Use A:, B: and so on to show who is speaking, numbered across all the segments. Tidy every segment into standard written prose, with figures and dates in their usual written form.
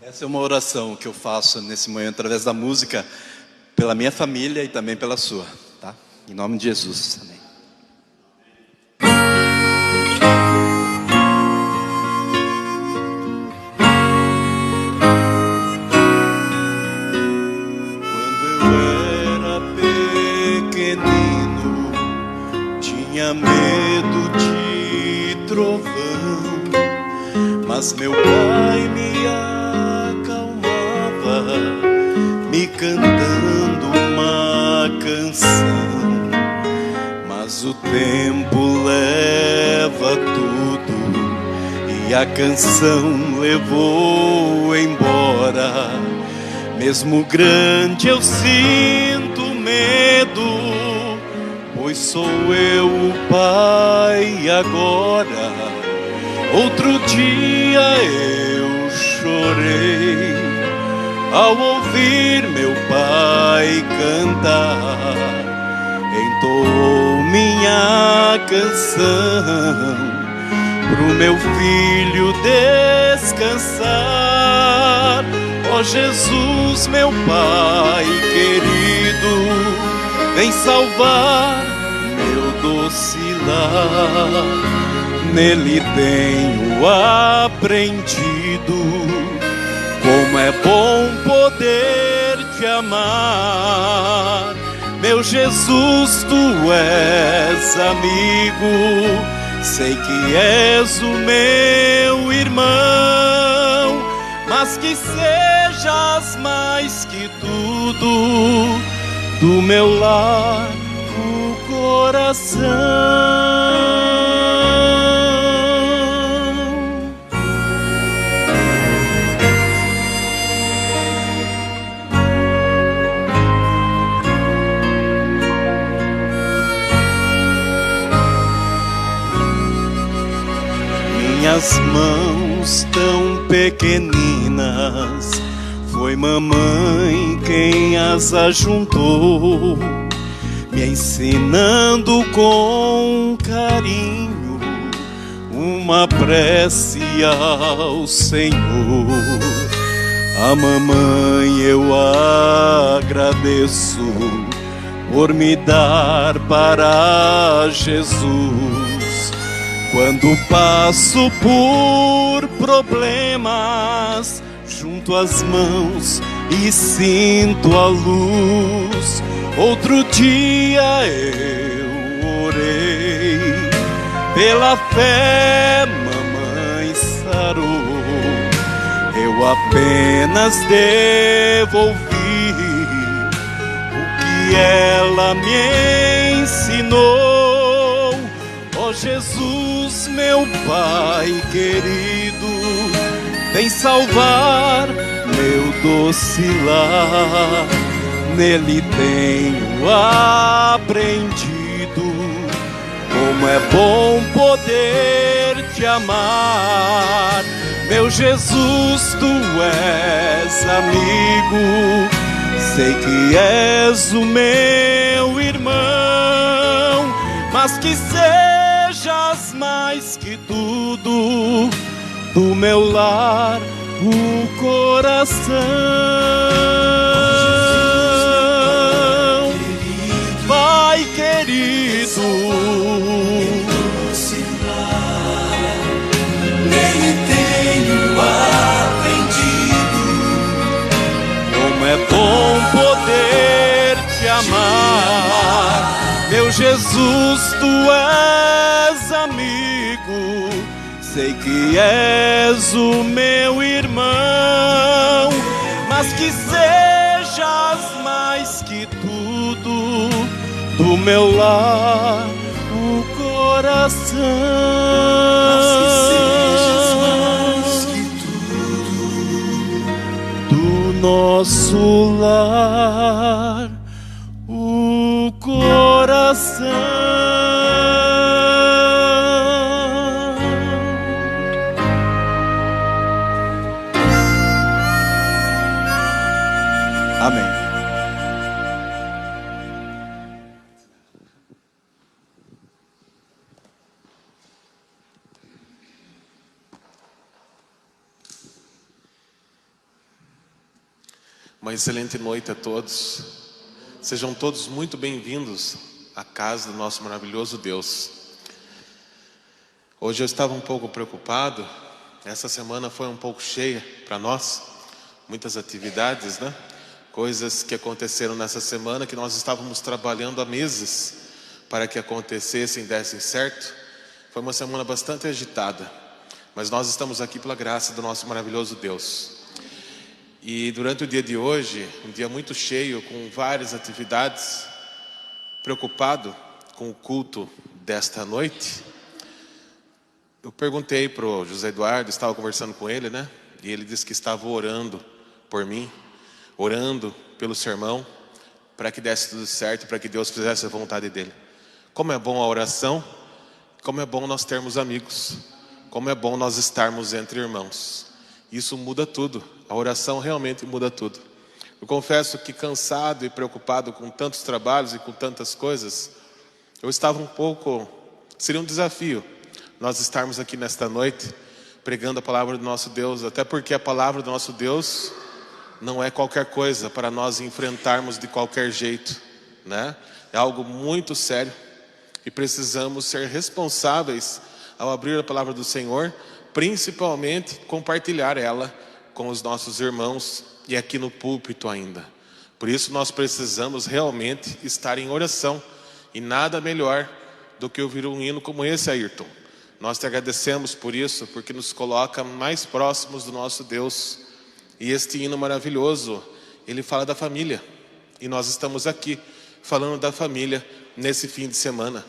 A: Essa é uma oração que eu faço nesse momento através da música, pela minha família e também pela sua, tá? Em nome de Jesus, amém. Quando eu era pequenino, tinha medo de trovão, mas meu pai me acalmava, me cantando uma canção. Mas o tempo leva tudo e a canção levou embora. Mesmo grande eu sinto medo, pois sou eu o pai agora. Outro dia eu chorei ao ouvir meu pai cantar. Entoou minha canção pro meu filho descansar. Ó Jesus, meu Pai querido, vem salvar meu doce lar. Nele tenho aprendido como é bom poder te amar. Meu Jesus, tu és amigo, sei que és o meu irmão, mas que sejas mais que tudo, do meu lar o coração. Minhas mãos tão pequeninas, foi mamãe quem as ajuntou, me ensinando com carinho uma prece ao Senhor. A mamãe eu agradeço por me dar para Jesus. Quando passo por problemas, junto as mãos e sinto a luz. Outro dia eu orei, pela fé mamãe sarou. Eu apenas devolvi o que ela me ensinou. Ó Jesus, meu Pai querido, vem salvar meu doce lar. Nele tenho aprendido como é bom poder te amar. Meu Jesus, tu és amigo, sei que és o meu irmão, mas que sejas mais que tudo, do meu lar o coração. Pai querido,
B: nele tenho aprendido
A: como é bom poder te amar. Meu Jesus, tu és amigo, sei que és o meu irmão, mas que sejas mais que tudo, do meu lar o coração.
B: Mas que sejas mais que tudo,
A: Do nosso lar o coração. Amém.
C: Uma excelente noite a todos. Sejam todos muito bem-vindos à casa do nosso maravilhoso Deus. Hoje eu estava um pouco preocupado. Essa semana foi um pouco cheia para nós. Muitas atividades, né? Coisas que aconteceram nessa semana que nós estávamos trabalhando há meses para que acontecessem e dessem certo. Foi uma semana bastante agitada, mas nós estamos aqui pela graça do nosso maravilhoso Deus. E durante o dia de hoje, um dia muito cheio, com várias atividades, preocupado com o culto desta noite, eu perguntei para o José Eduardo, estava conversando com ele, né? E ele disse que estava orando por mim, orando pelo sermão, para que desse tudo certo, para que Deus fizesse a vontade dele. Como é bom a oração, como é bom nós termos amigos, como é bom nós estarmos entre irmãos. Isso muda tudo, a oração realmente muda tudo. Eu confesso que cansado e preocupado com tantos trabalhos e com tantas coisas, eu estava um pouco, seria um desafio nós estarmos aqui nesta noite pregando a palavra do nosso Deus, até porque a palavra do nosso Deus não é qualquer coisa para nós enfrentarmos de qualquer jeito, né? É algo muito sério e precisamos ser responsáveis ao abrir a palavra do Senhor, principalmente compartilhar ela com os nossos irmãos e aqui no púlpito ainda. Por isso nós precisamos realmente estar em oração, e nada melhor do que ouvir um hino como esse, Ayrton. Nós te agradecemos por isso, porque nos coloca mais próximos do nosso Deus. E este hino maravilhoso, ele fala da família, e nós estamos aqui falando da família nesse fim de semana.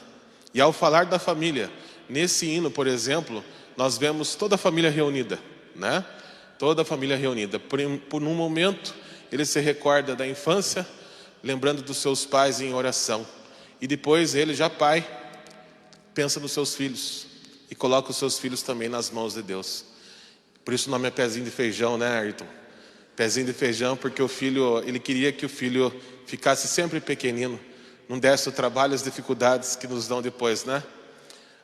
C: E ao falar da família, nesse hino, por exemplo, nós vemos toda a família reunida, né? Toda a família reunida. Por um momento, ele se recorda da infância, lembrando dos seus pais em oração. E depois ele, já pai, pensa nos seus filhos e coloca os seus filhos também nas mãos de Deus. Por isso o nome é Pezinho de Feijão, né, Ayrton? Pezinho de Feijão, porque o filho, ele queria que o filho ficasse sempre pequenino, não desse o trabalho e as dificuldades que nos dão depois, né?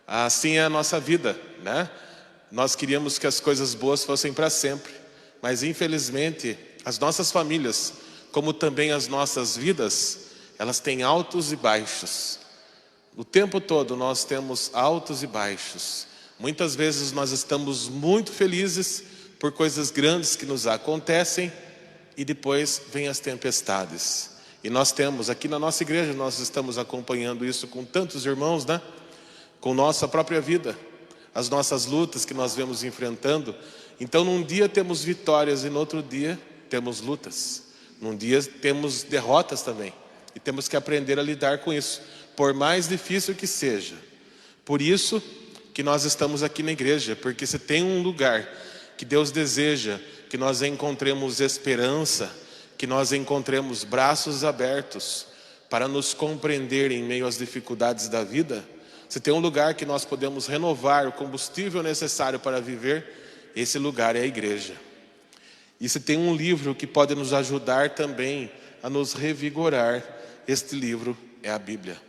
C: Assim é a nossa vida, né? Nós queríamos que as coisas boas fossem para sempre, mas infelizmente as nossas famílias, como também as nossas vidas, elas têm altos e baixos. O tempo todo nós temos altos e baixos. Muitas vezes nós estamos muito felizes por coisas grandes que nos acontecem e depois vêm as tempestades. E nós temos aqui na nossa igreja, nós estamos acompanhando isso com tantos irmãos, né? Com nossa própria vida, as nossas lutas que nós vemos enfrentando. Então num dia temos vitórias e no outro dia temos lutas. Num dia temos derrotas também. E temos que aprender a lidar com isso, por mais difícil que seja. Por isso que nós estamos aqui na igreja, porque se tem um lugar que Deus deseja que nós encontremos esperança, que nós encontremos braços abertos para nos compreender em meio às dificuldades da vida, se tem um lugar que nós podemos renovar o combustível necessário para viver, esse lugar é a igreja. E se tem um livro que pode nos ajudar também a nos revigorar, este livro é a Bíblia.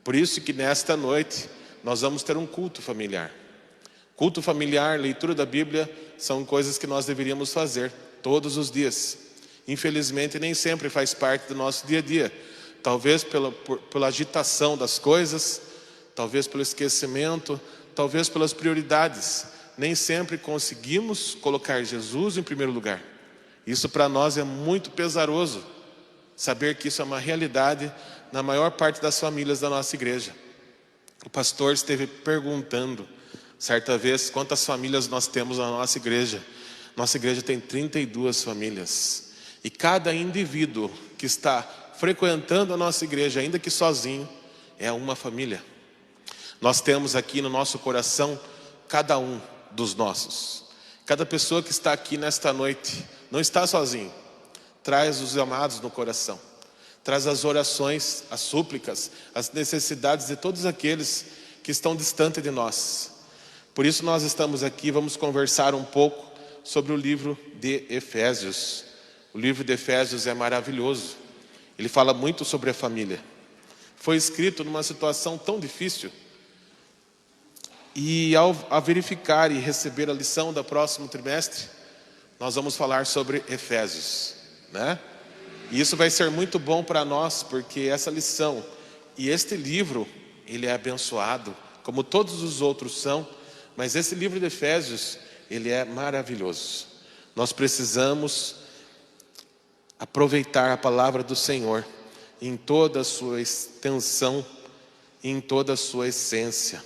C: Por isso que nesta noite nós vamos ter um culto familiar. Culto familiar, leitura da Bíblia, são coisas que nós deveríamos fazer todos os dias. Infelizmente nem sempre faz parte do nosso dia a dia. Talvez pela agitação das coisas, talvez pelo esquecimento, talvez pelas prioridades. Nem sempre conseguimos colocar Jesus em primeiro lugar. Isso para nós é muito pesaroso, saber que isso é uma realidade na maior parte das famílias da nossa igreja. O pastor esteve perguntando certa vez quantas famílias nós temos na nossa igreja. Nossa igreja tem 32 famílias. E cada indivíduo que está frequentando a nossa igreja, ainda que sozinho, é uma família. Nós temos aqui no nosso coração cada um dos nossos. Cada pessoa que está aqui nesta noite não está sozinho. Traz os amados no coração. Traz as orações, as súplicas, as necessidades de todos aqueles que estão distantes de nós. Por isso nós estamos aqui, vamos conversar um pouco sobre o livro de Efésios. O livro de Efésios é maravilhoso. Ele fala muito sobre a família. Foi escrito numa situação tão difícil. E ao verificar e receber a lição do próximo trimestre, nós vamos falar sobre Efésios, né? E isso vai ser muito bom para nós, porque essa lição e este livro, ele é abençoado, como todos os outros são, mas esse livro de Efésios, ele é maravilhoso. Nós precisamos aproveitar a palavra do Senhor em toda a sua extensão, em toda a sua essência.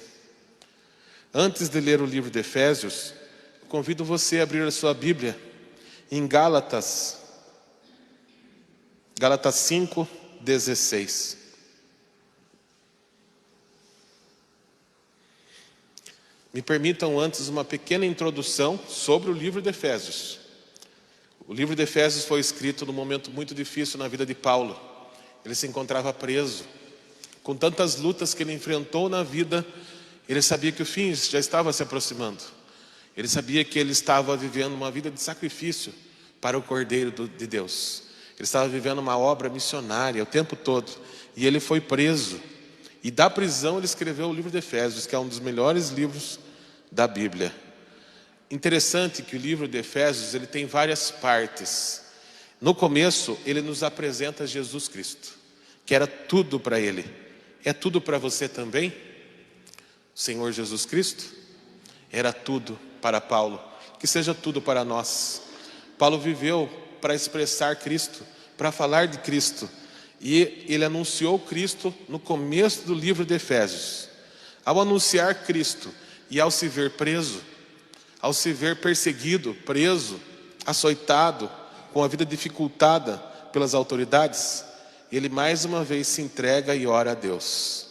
C: Antes de ler o livro de Efésios, eu convido você a abrir a sua Bíblia em Gálatas 5:16. Me permitam antes uma pequena introdução sobre o livro de Efésios. O livro de Efésios foi escrito num momento muito difícil na vida de Paulo. Ele se encontrava preso. Com tantas lutas que ele enfrentou na vida, ele sabia que o fim já estava se aproximando. Ele sabia que ele estava vivendo uma vida de sacrifício para o Cordeiro de Deus. Ele estava vivendo uma obra missionária o tempo todo. E ele foi preso. E da prisão ele escreveu o livro de Efésios, que é um dos melhores livros da Bíblia. Interessante que o livro de Efésios ele tem várias partes. No começo ele nos apresenta Jesus Cristo, que era tudo para ele. É tudo para você também? O Senhor Jesus Cristo era tudo para Paulo, que seja tudo para nós. Paulo viveu para expressar Cristo, para falar de Cristo, e ele anunciou Cristo no começo do livro de Efésios. Ao anunciar Cristo e ao se ver preso, ao se ver perseguido, preso, açoitado, com a vida dificultada pelas autoridades, ele mais uma vez se entrega e ora a Deus.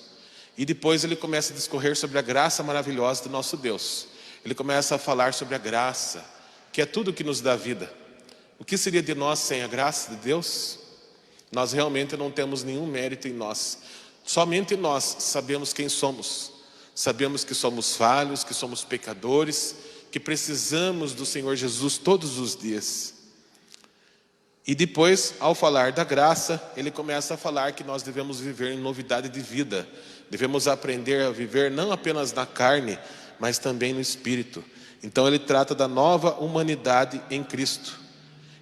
C: E depois ele começa a discorrer sobre a graça maravilhosa do nosso Deus. Ele começa a falar sobre a graça, que é tudo que nos dá vida. O que seria de nós sem a graça de Deus? Nós realmente não temos nenhum mérito em nós. Somente nós sabemos quem somos. Sabemos que somos falhos, que somos pecadores, que precisamos do Senhor Jesus todos os dias. E depois, ao falar da graça, ele começa a falar que nós devemos viver em novidade de vida. Devemos aprender a viver não apenas na carne, mas também no Espírito. Então ele trata da nova humanidade em Cristo.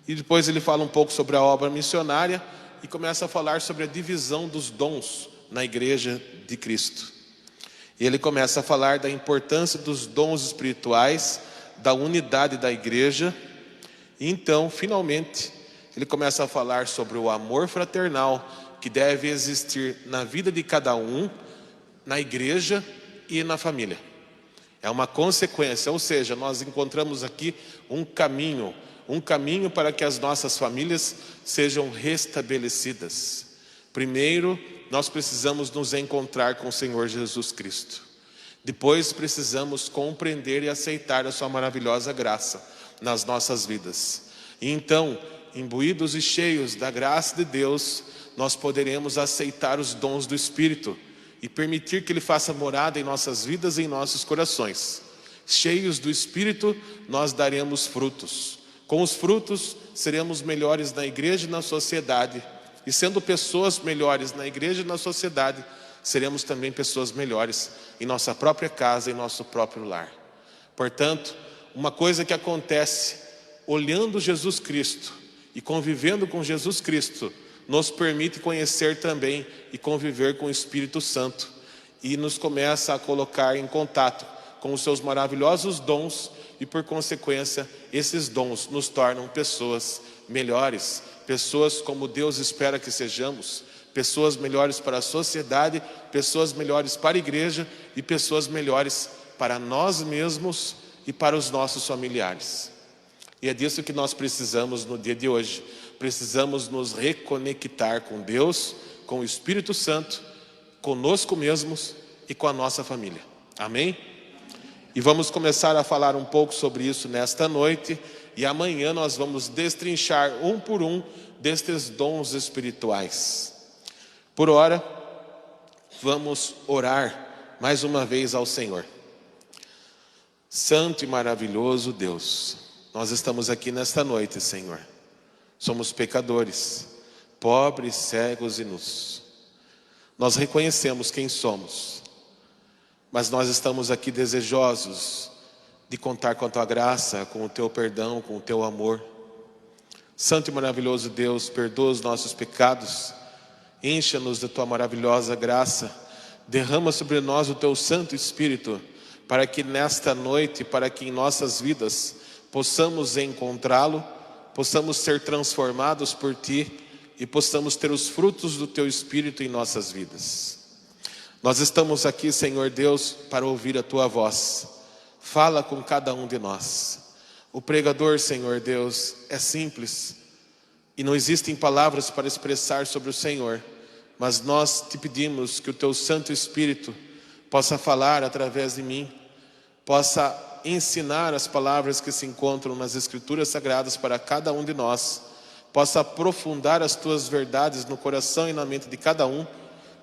C: E depois ele fala um pouco sobre a obra missionária e começa a falar sobre a divisão dos dons na igreja de Cristo. E ele começa a falar da importância dos dons espirituais, da unidade da igreja. E então, finalmente, ele começa a falar sobre o amor fraternal que deve existir na vida de cada um, na igreja e na família. É uma consequência, ou seja, nós encontramos aqui um caminho para que as nossas famílias sejam restabelecidas. Primeiro, nós precisamos nos encontrar com o Senhor Jesus Cristo. Depois, precisamos compreender e aceitar a sua maravilhosa graça nas nossas vidas. E então, imbuídos e cheios da graça de Deus, nós poderemos aceitar os dons do Espírito e permitir que Ele faça morada em nossas vidas e em nossos corações. Cheios do Espírito, nós daremos frutos. Com os frutos, seremos melhores na igreja e na sociedade. E sendo pessoas melhores na igreja e na sociedade, seremos também pessoas melhores em nossa própria casa, em nosso próprio lar. Portanto, uma coisa que acontece olhando Jesus Cristo e convivendo com Jesus Cristo, nos permite conhecer também e conviver com o Espírito Santo. E nos começa a colocar em contato com os seus maravilhosos dons e, por consequência, esses dons nos tornam pessoas melhores, pessoas como Deus espera que sejamos, pessoas melhores para a sociedade, pessoas melhores para a igreja e pessoas melhores para nós mesmos e para os nossos familiares. E é disso que nós precisamos no dia de hoje. Precisamos nos reconectar com Deus, com o Espírito Santo, conosco mesmos e com a nossa família. Amém? E vamos começar a falar um pouco sobre isso nesta noite. E amanhã nós vamos destrinchar um por um destes dons espirituais. Por ora, vamos orar mais uma vez ao Senhor. Santo e maravilhoso Deus, nós estamos aqui nesta noite, Senhor. Somos pecadores, pobres, cegos e nus. Nós reconhecemos quem somos, mas nós estamos aqui desejosos de contar com a Tua graça, com o Teu perdão, com o Teu amor. Santo e maravilhoso Deus, perdoa os nossos pecados, encha-nos da tua maravilhosa graça, derrama sobre nós o teu Santo Espírito, para que nesta noite, para que em nossas vidas possamos encontrá-lo, possamos ser transformados por ti e possamos ter os frutos do teu Espírito em nossas vidas. Nós estamos aqui, Senhor Deus, para ouvir a tua voz. Fala com cada um de nós. O pregador, Senhor Deus, é simples e não existem palavras para expressar sobre o Senhor, mas nós te pedimos que o teu Santo Espírito possa falar através de mim, possa ensinar as palavras que se encontram nas Escrituras Sagradas para cada um de nós, possa aprofundar as tuas verdades no coração e na mente de cada um,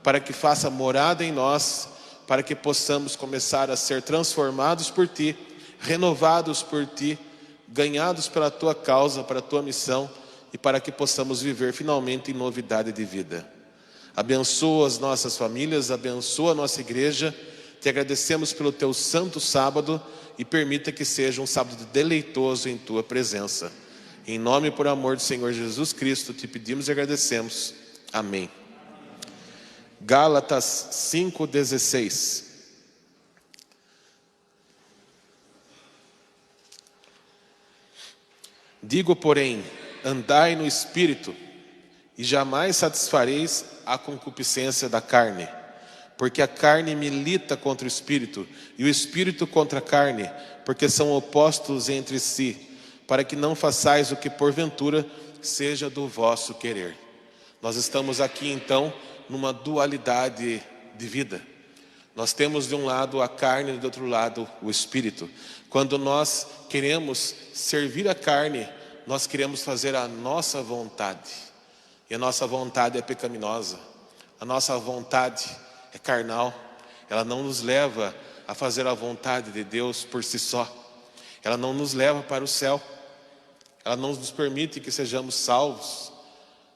C: para que faça morada em nós, para que possamos começar a ser transformados por ti, renovados por ti, ganhados pela tua causa, para a tua missão, e para que possamos viver finalmente em novidade de vida. Abençoa as nossas famílias, abençoa a nossa igreja. Te agradecemos pelo teu santo sábado e permita que seja um sábado deleitoso em tua presença. Em nome e por amor do Senhor Jesus Cristo, te pedimos e agradecemos. Amém. Gálatas 5:16. Digo, porém, andai no Espírito, e jamais satisfareis a concupiscência da carne. Porque a carne milita contra o Espírito, e o Espírito contra a carne, porque são opostos entre si, para que não façais o que porventura seja do vosso querer. Nós estamos aqui então numa dualidade de vida. Nós temos de um lado a carne e do outro lado o Espírito. Quando nós queremos servir a carne, nós queremos fazer a nossa vontade. E a nossa vontade é pecaminosa. A nossa vontade é carnal. Ela não nos leva a fazer a vontade de Deus por si só. Ela não nos leva para o céu. Ela não nos permite que sejamos salvos.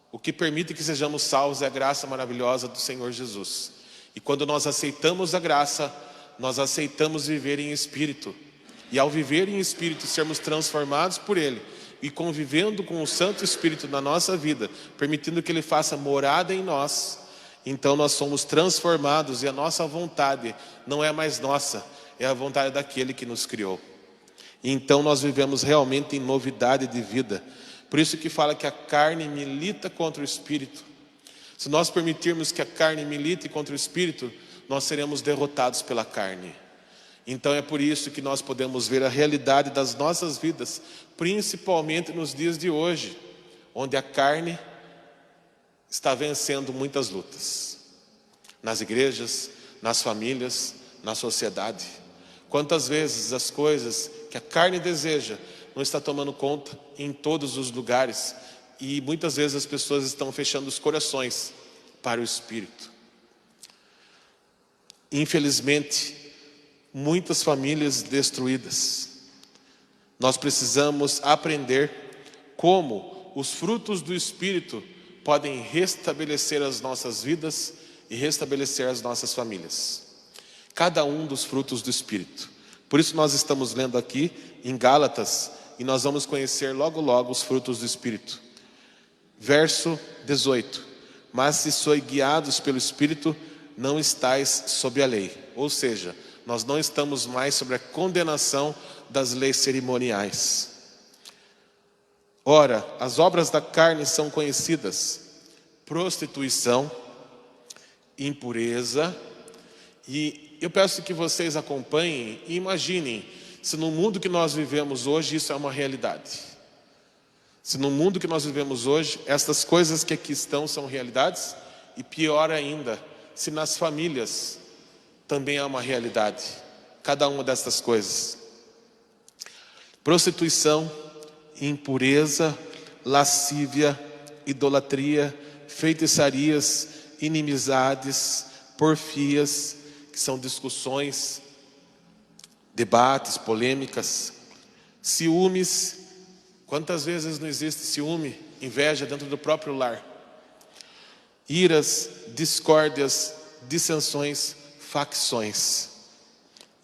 C: O que permite que sejamos salvos é a graça maravilhosa do Senhor Jesus. E quando nós aceitamos a graça, nós aceitamos viver em Espírito. E ao viver em Espírito, sermos transformados por Ele, e convivendo com o Santo Espírito na nossa vida, permitindo que Ele faça morada em nós, então nós somos transformados e a nossa vontade não é mais nossa, é a vontade daquele que nos criou. E então nós vivemos realmente em novidade de vida. Por isso que fala que a carne milita contra o Espírito. Se nós permitirmos que a carne milite contra o Espírito, nós seremos derrotados pela carne. Então é por isso que nós podemos ver a realidade das nossas vidas, principalmente nos dias de hoje, onde a carne está vencendo muitas lutas. Nas igrejas, nas famílias, na sociedade. Quantas vezes as coisas que a carne deseja não está tomando conta em todos os lugares, e muitas vezes as pessoas estão fechando os corações para o Espírito. Infelizmente, muitas famílias destruídas. Nós precisamos aprender como os frutos do Espírito podem restabelecer as nossas vidas e restabelecer as nossas famílias. Cada um dos frutos do Espírito. Por isso nós estamos lendo aqui em Gálatas, e nós vamos conhecer logo logo os frutos do Espírito. Verso 18. Mas se sois guiados pelo Espírito, não estáis sob a lei. Ou seja, nós não estamos mais sobre a condenação das leis cerimoniais. Ora, as obras da carne são conhecidas: prostituição, impureza. E eu peço que vocês acompanhem e imaginem se no mundo que nós vivemos hoje isso é uma realidade. Se no mundo que nós vivemos hoje, estas coisas que aqui estão são realidades, e pior ainda, se nas famílias também é uma realidade, cada uma destas coisas. Prostituição, impureza, lascívia, idolatria, feitiçarias, inimizades, porfias, que são discussões, debates, polêmicas, ciúmes. Quantas vezes não existe ciúme, inveja dentro do próprio lar? Iras, discórdias, dissensões, facções,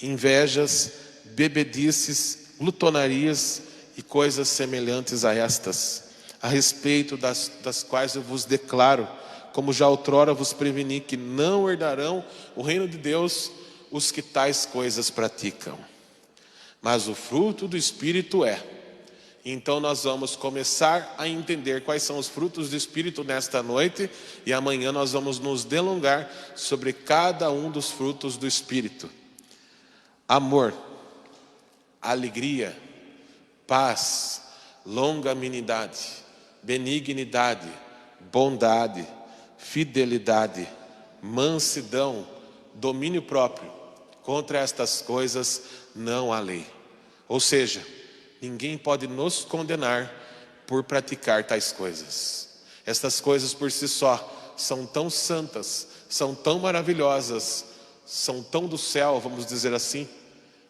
C: invejas, bebedices, glutonarias e coisas semelhantes a estas. a respeito das quais eu vos declaro, como já outrora vos preveni, que não herdarão o reino de Deus os que tais coisas praticam. Mas o fruto do Espírito é. Então nós vamos começar a entender quais são os frutos do Espírito nesta noite, e amanhã nós vamos nos delongar sobre cada um dos frutos do Espírito. Amor, alegria, paz, longanimidade, benignidade, bondade, fidelidade, mansidão, domínio próprio. Contra estas coisas não há lei. Ou seja, ninguém pode nos condenar por praticar tais coisas. Estas coisas por si só são tão santas, são tão maravilhosas, são tão do céu, vamos dizer assim,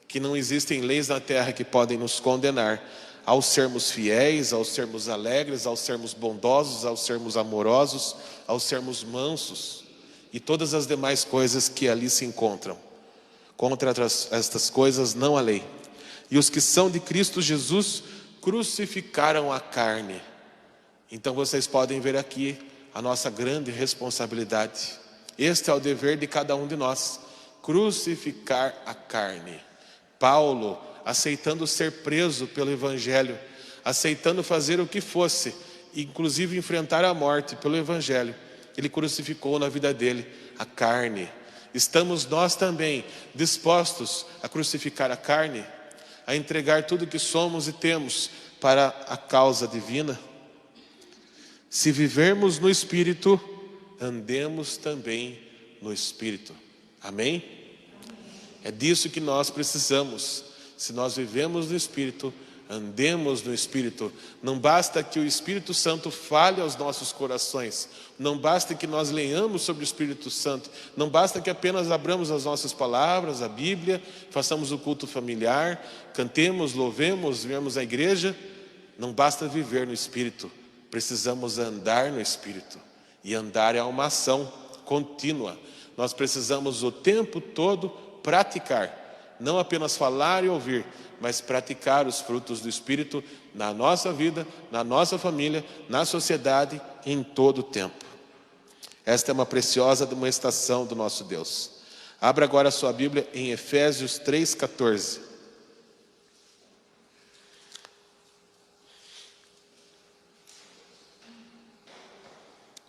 C: que não existem leis na terra que podem nos condenar ao sermos fiéis, ao sermos alegres, ao sermos bondosos, ao sermos amorosos, ao sermos mansos e todas as demais coisas que ali se encontram. Contra estas coisas não há lei. E os que são de Cristo Jesus crucificaram a carne. Então vocês podem ver aqui a nossa grande responsabilidade. Este é o dever de cada um de nós: crucificar a carne. Paulo, aceitando ser preso pelo Evangelho, aceitando fazer o que fosse, inclusive enfrentar a morte pelo Evangelho, ele crucificou na vida dele a carne. Estamos nós também dispostos a crucificar a carne, a entregar tudo que somos e temos para a causa divina? Se vivermos no Espírito, andemos também no Espírito. Amém? É disso que nós precisamos. Se nós vivemos no Espírito, andemos no Espírito. Não basta que o Espírito Santo fale aos nossos corações. Não basta que nós leiamos sobre o Espírito Santo. Não basta que apenas abramos as nossas palavras, a Bíblia, façamos o culto familiar, cantemos, louvemos, viemos à igreja. Não basta viver no Espírito. Precisamos andar no Espírito. E andar é uma ação contínua. Nós precisamos o tempo todo praticar. Não apenas falar e ouvir, mas praticar os frutos do Espírito na nossa vida, na nossa família, na sociedade, em todo o tempo. Esta é uma preciosa demonstração do nosso Deus. Abra agora a sua Bíblia em Efésios 3,14.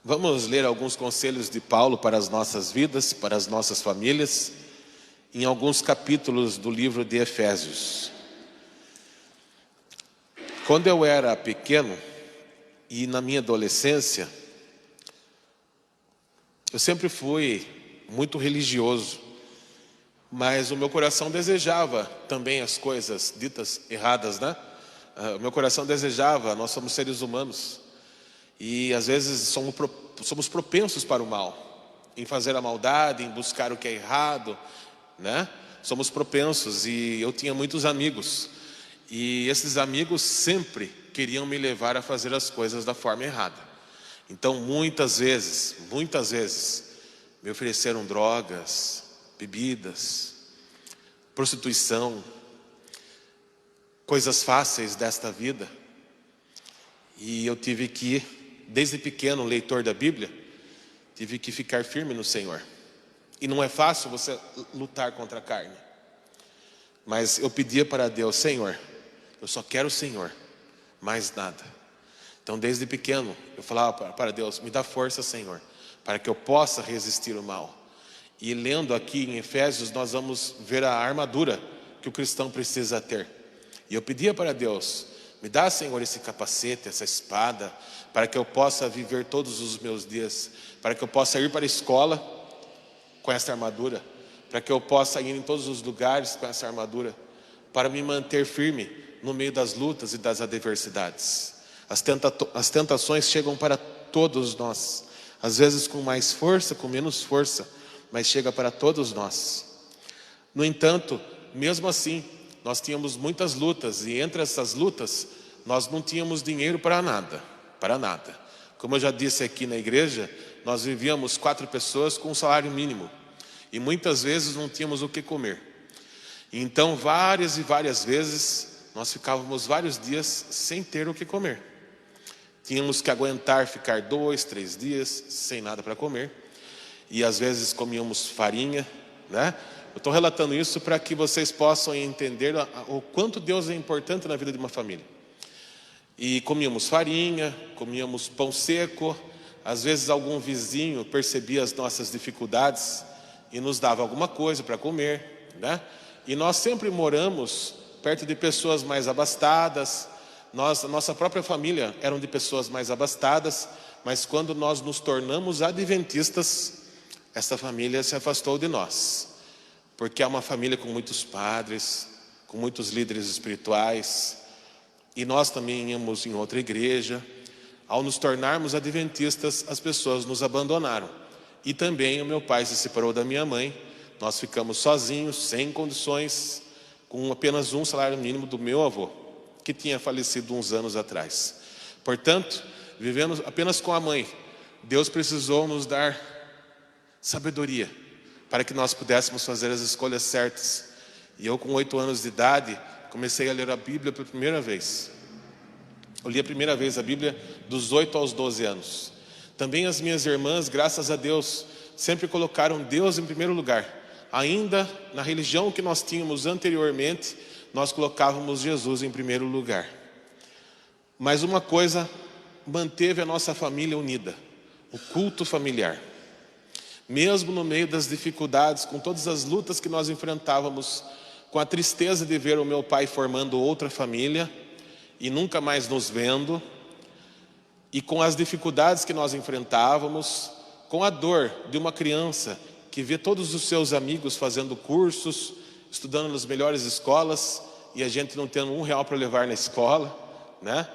C: Vamos ler alguns conselhos de Paulo para as nossas vidas, para as nossas famílias, em alguns capítulos do livro de Efésios. Quando eu era pequeno e na minha adolescência, eu sempre fui muito religioso, mas o meu coração desejava também as coisas ditas erradas, né? O meu coração desejava, nós somos seres humanos e às vezes somos propensos para o mal, em fazer a maldade, em buscar o que é errado, né? Somos propensos. E eu tinha muitos amigos, e esses amigos sempre queriam me levar a fazer as coisas da forma errada. Então muitas vezes me ofereceram drogas, bebidas, prostituição, coisas fáceis desta vida. E eu tive que, desde pequeno, leitor da Bíblia, tive que ficar firme no Senhor. E não é fácil você lutar contra a carne. Mas eu pedia para Deus: Senhor, eu só quero o Senhor, mais nada. Então desde pequeno eu falava para Deus: me dá força, Senhor, para que eu possa resistir o mal. E lendo aqui em Efésios, nós vamos ver a armadura que o cristão precisa ter. E eu pedia para Deus: me dá, Senhor, esse capacete, essa espada, para que eu possa viver todos os meus dias, para que eu possa ir para a escola com essa armadura, para que eu possa ir em todos os lugares com essa armadura, para me manter firme no meio das lutas e das adversidades. As tentações chegam para todos nós, às vezes com mais força, com menos força, mas chega para todos nós. No entanto, mesmo assim, nós tínhamos muitas lutas, e entre essas lutas, nós não tínhamos dinheiro para nada. Como eu já disse aqui na igreja, nós vivíamos 4 pessoas com um salário mínimo, e muitas vezes não tínhamos o que comer. Então várias e várias vezes nós ficávamos vários dias sem ter o que comer. Tínhamos que aguentar ficar 2, 3 dias sem nada para comer. E às vezes comíamos farinha, né? Eu estou relatando isso para que vocês possam entender o quanto Deus é importante na vida de uma família. E comíamos farinha, comíamos pão seco. Às vezes algum vizinho percebia as nossas dificuldades e nos dava alguma coisa para comer, né? E nós sempre moramos perto de pessoas mais abastadas. A nossa própria família eram de pessoas mais abastadas, mas quando nós nos tornamos adventistas, essa família se afastou de nós, porque é uma família com muitos padres, com muitos líderes espirituais, e nós também íamos em outra igreja. Ao nos tornarmos adventistas, as pessoas nos abandonaram, e também o meu pai se separou da minha mãe. Nós ficamos sozinhos, sem condições, com apenas um salário mínimo do meu avô, que tinha falecido uns anos atrás. Portanto, vivendo apenas com a mãe. Deus precisou nos dar sabedoria para que nós pudéssemos fazer as escolhas certas. E eu, com 8 anos de idade, comecei a ler a Bíblia pela primeira vez. Eu li a primeira vez a Bíblia dos 8 aos 12 anos. Também as minhas irmãs, graças a Deus, sempre colocaram Deus em primeiro lugar. Ainda na religião que nós tínhamos anteriormente, nós colocávamos Jesus em primeiro lugar. Mas uma coisa manteve a nossa família unida: o culto familiar. Mesmo no meio das dificuldades, com todas as lutas que nós enfrentávamos, com a tristeza de ver o meu pai formando outra família e nunca mais nos vendo, e com as dificuldades que nós enfrentávamos, com a dor de uma criança que vê todos os seus amigos fazendo cursos, estudando nas melhores escolas, e a gente não tendo R$1 para levar na escola, né?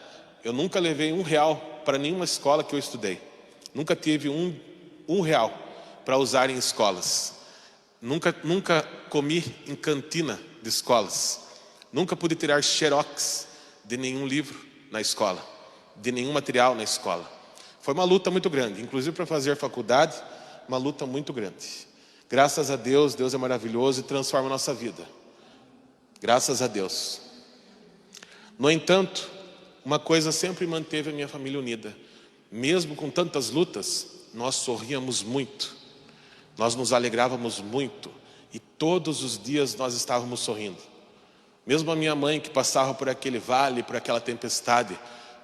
C: Eu nunca levei R$1 para nenhuma escola que eu estudei. Nunca tive R$1 para usar em escolas. Nunca comi em cantina de escolas. Nunca pude tirar xerox de nenhum livro na escola, de nenhum material na escola. Foi uma luta muito grande, inclusive para fazer faculdade, uma luta muito grande. Graças a Deus, Deus é maravilhoso e transforma a nossa vida. Graças a Deus. No entanto, uma coisa sempre manteve a minha família unida. Mesmo com tantas lutas, nós sorríamos muito. Nós nos alegrávamos muito. E todos os dias nós estávamos sorrindo. Mesmo a minha mãe, que passava por aquele vale, por aquela tempestade,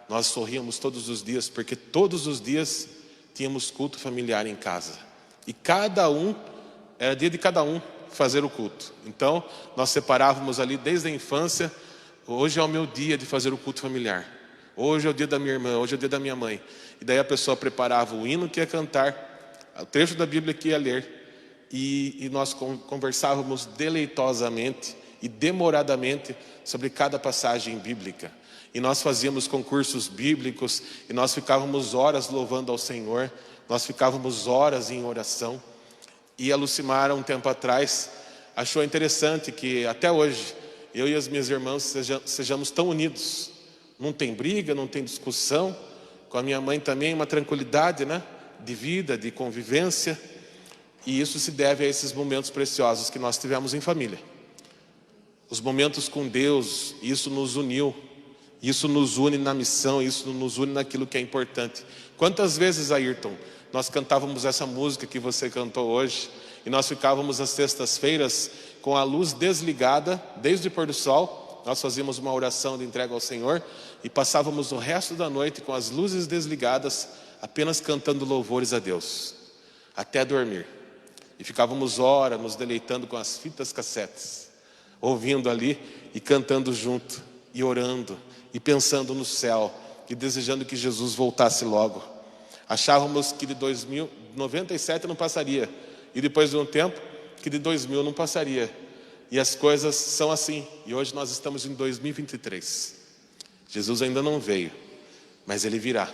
C: nós sorríamos todos os dias, porque todos os dias tínhamos culto familiar em casa. E era dia de cada um fazer o culto. Então, nós separávamos ali desde a infância. Hoje é o meu dia de fazer o culto familiar. Hoje é o dia da minha irmã, hoje é o dia da minha mãe. E daí a pessoa preparava o hino que ia cantar, o trecho da Bíblia que ia ler. E nós conversávamos deleitosamente e demoradamente sobre cada passagem bíblica. E nós fazíamos concursos bíblicos, e nós ficávamos horas louvando ao Senhor, nós ficávamos horas em oração. E a Lucimara, um tempo atrás, achou interessante que até hoje, eu e as minhas irmãs sejamos tão unidos. Não tem briga, não tem discussão. Com a minha mãe também, uma tranquilidade, né? De vida, de convivência. E isso se deve a esses momentos preciosos que nós tivemos em família. Os momentos com Deus, isso nos uniu. Isso nos une na missão, isso nos une naquilo que é importante. Quantas vezes, Ayrton, nós cantávamos essa música que você cantou hoje, e nós ficávamos às sextas-feiras com a luz desligada, desde o pôr do sol. Nós fazíamos uma oração de entrega ao Senhor e passávamos o resto da noite com as luzes desligadas, apenas cantando louvores a Deus, até dormir. E ficávamos horas nos deleitando com as fitas cassetes, ouvindo ali e cantando junto, e orando, e pensando no céu, e desejando que Jesus voltasse logo. Achávamos que de 97 não passaria, e depois de um tempo, que de 2000 não passaria. E as coisas são assim, e hoje nós estamos em 2023. Jesus ainda não veio, mas Ele virá.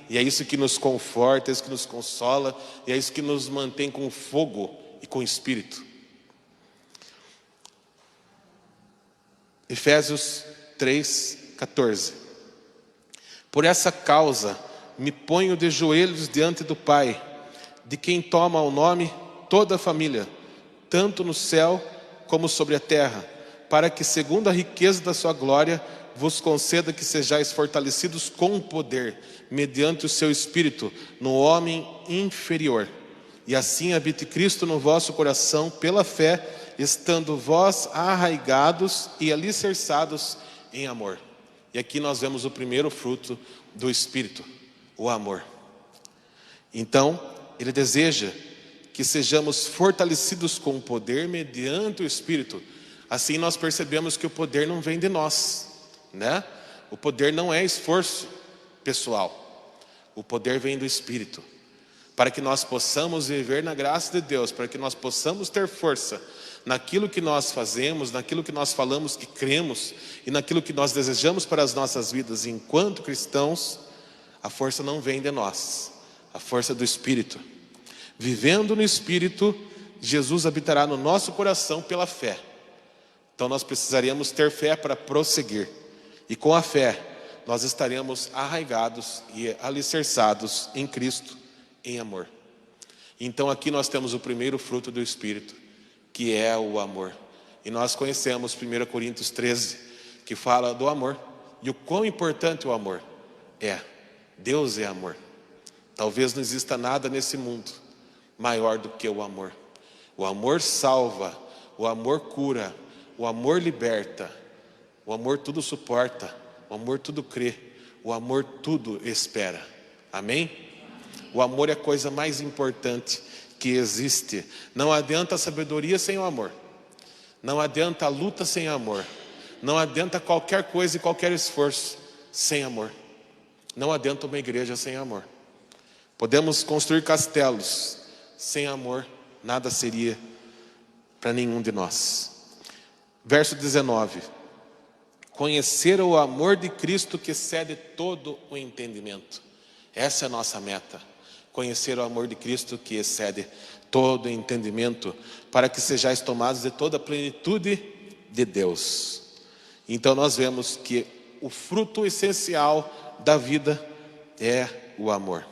C: E é isso que nos conforta, é isso que nos consola, e é isso que nos mantém com fogo e com espírito. Efésios 3:14. Por essa causa me ponho de joelhos diante do Pai, de quem toma o nome toda a família, tanto no céu como sobre a terra, para que, segundo a riqueza da sua glória, vos conceda que sejais fortalecidos com poder, mediante o seu Espírito, no homem inferior. E assim habite Cristo no vosso coração pela fé, estando vós arraigados e alicerçados em amor. E aqui nós vemos o primeiro fruto do Espírito, o amor. Então, ele deseja que sejamos fortalecidos com o poder mediante o Espírito. Assim nós percebemos que o poder não vem de nós, né? O poder não é esforço pessoal. O poder vem do Espírito. Para que nós possamos viver na graça de Deus, para que nós possamos ter força naquilo que nós fazemos, naquilo que nós falamos que cremos e naquilo que nós desejamos para as nossas vidas enquanto cristãos, a força não vem de nós, a força do Espírito. Vivendo no Espírito, Jesus habitará no nosso coração pela fé. Então nós precisaríamos ter fé para prosseguir. E com a fé, nós estaremos arraigados e alicerçados em Cristo, em amor. Então aqui nós temos o primeiro fruto do Espírito, que é o amor. E nós conhecemos 1 Coríntios 13, que fala do amor. E o quão importante o amor é. Deus é amor. Talvez não exista nada nesse mundo maior do que o amor. O amor salva, o amor cura, o amor liberta, o amor tudo suporta, o amor tudo crê, o amor tudo espera. Amém? O amor é a coisa mais importante que existe. Não adianta a sabedoria sem o amor. Não adianta a luta sem amor. Não adianta qualquer coisa e qualquer esforço sem amor. Não adianta uma igreja sem amor. Podemos construir castelos, sem amor nada seria para nenhum de nós. Verso 19. Conhecer o amor de Cristo que excede todo o entendimento. Essa é a nossa meta. Conhecer o amor de Cristo que excede todo o entendimento, para que sejais tomados de toda a plenitude de Deus. Então nós vemos que o fruto essencial da vida é o amor.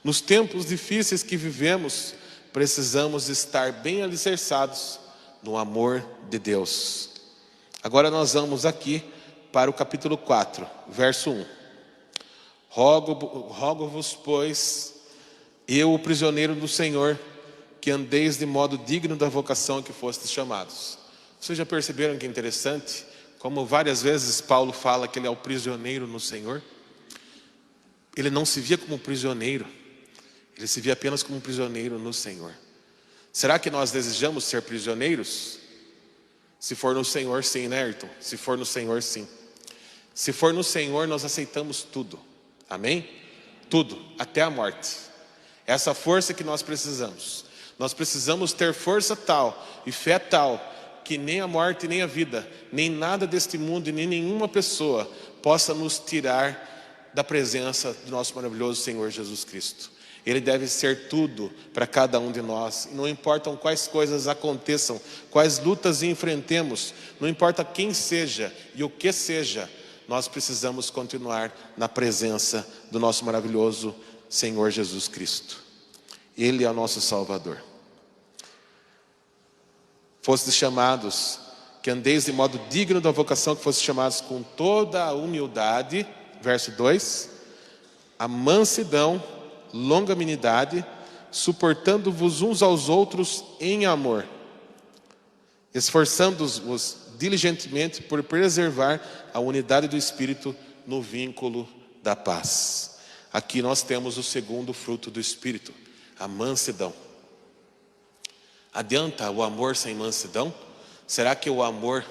C: Nos tempos difíceis que vivemos, precisamos estar bem alicerçados no amor de Deus. Agora nós vamos aqui para o capítulo 4, verso 1. Rogo-vos, pois, eu, o prisioneiro do Senhor, que andeis de modo digno da vocação a que fostes chamados. Vocês já perceberam que é interessante? Como várias vezes Paulo fala que ele é o prisioneiro no Senhor. Ele não se via como prisioneiro. Ele se via apenas como um prisioneiro no Senhor. Será que nós desejamos ser prisioneiros? Se for no Senhor, sim, né, Ayrton? Se for no Senhor, sim. Se for no Senhor, nós aceitamos tudo. Amém? Tudo, até a morte. Essa força que nós precisamos. Nós precisamos ter força tal e fé tal, que nem a morte, nem a vida, nem nada deste mundo e nem nenhuma pessoa possa nos tirar da presença do nosso maravilhoso Senhor Jesus Cristo. Ele deve ser tudo para cada um de nós. Não importam quais coisas aconteçam, quais lutas enfrentemos, não importa quem seja e o que seja, nós precisamos continuar na presença do nosso maravilhoso Senhor Jesus Cristo. Ele é o nosso Salvador. Fostes chamados, que andeis de modo digno da vocação, que fostes chamados com toda a humildade, verso 2, a mansidão, longanimidade, suportando-vos uns aos outros em amor, esforçando-vos diligentemente por preservar a unidade do Espírito no vínculo da paz. Aqui nós temos o segundo fruto do Espírito, a mansidão. Adianta o amor sem mansidão? Será que o amor,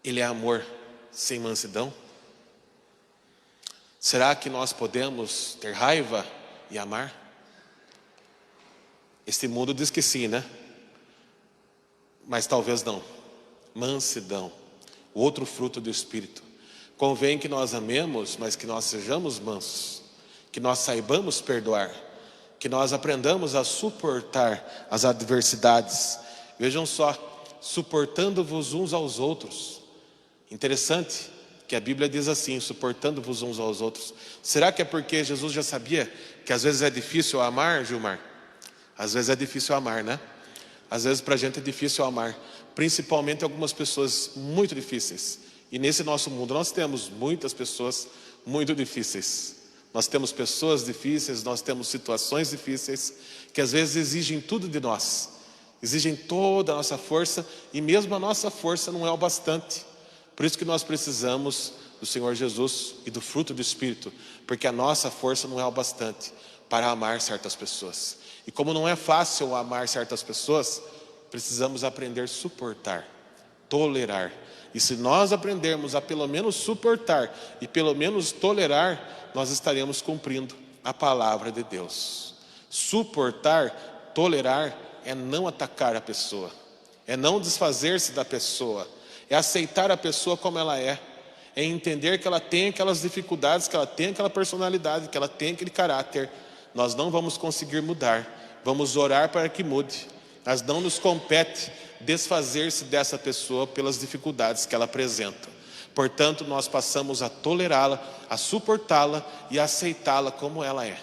C: ele é amor sem mansidão? Será que nós podemos ter raiva e amar? Este mundo diz que sim, né? Mas talvez não. Mansidão, o outro fruto do Espírito. Convém que nós amemos, mas que nós sejamos mansos, que nós saibamos perdoar, que nós aprendamos a suportar as adversidades. Vejam só, suportando-vos uns aos outros. Interessante que a Bíblia diz assim, suportando-vos uns aos outros. Será que é porque Jesus já sabia que às vezes é difícil amar, Gilmar? Às vezes é difícil amar, né? Às vezes para a gente é difícil amar, principalmente algumas pessoas muito difíceis. E nesse nosso mundo nós temos muitas pessoas muito difíceis. Nós temos pessoas difíceis, nós temos situações difíceis que às vezes exigem tudo de nós. Exigem toda a nossa força e mesmo a nossa força não é o bastante. Por isso que nós precisamos do Senhor Jesus e do fruto do Espírito, porque a nossa força não é o bastante para amar certas pessoas. E como não é fácil amar certas pessoas, precisamos aprender a suportar, tolerar. E se nós aprendermos a pelo menos suportar e pelo menos tolerar, nós estaremos cumprindo a palavra de Deus. Suportar, tolerar é não atacar a pessoa, é não desfazer-se da pessoa, é aceitar a pessoa como ela é entender que ela tem aquelas dificuldades, que ela tem aquela personalidade, que ela tem aquele caráter. Nós não vamos conseguir mudar, vamos orar para que mude, mas não nos compete desfazer-se dessa pessoa pelas dificuldades que ela apresenta. Portanto, nós passamos a tolerá-la, a suportá-la e a aceitá-la como ela é.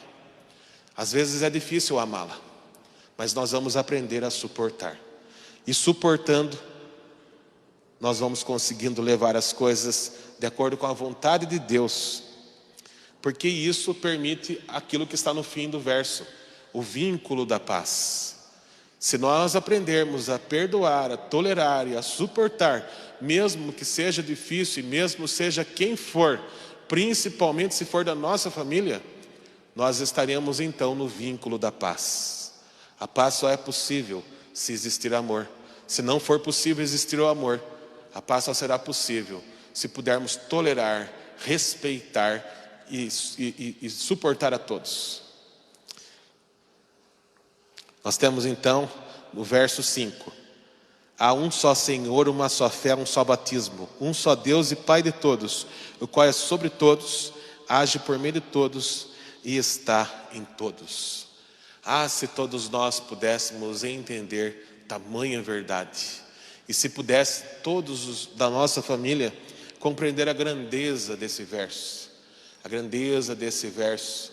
C: Às vezes é difícil amá-la, mas nós vamos aprender a suportar. E suportando, nós vamos conseguindo levar as coisas de acordo com a vontade de Deus. Porque isso permite aquilo que está no fim do verso, o vínculo da paz. Se nós aprendermos a perdoar, a tolerar e a suportar, mesmo que seja difícil e mesmo seja quem for, principalmente se for da nossa família, nós estaremos então no vínculo da paz. A paz só é possível se existir amor. Se não for possível existir o amor, a paz só será possível se pudermos tolerar, respeitar e suportar a todos. Nós temos então, no verso 5, há um só Senhor, uma só fé, um só batismo, um só Deus e Pai de todos, o qual é sobre todos, age por meio de todos e está em todos. Ah, se todos nós pudéssemos entender tamanha verdade, e se pudesse todos da nossa família compreender a grandeza desse verso, a grandeza desse verso,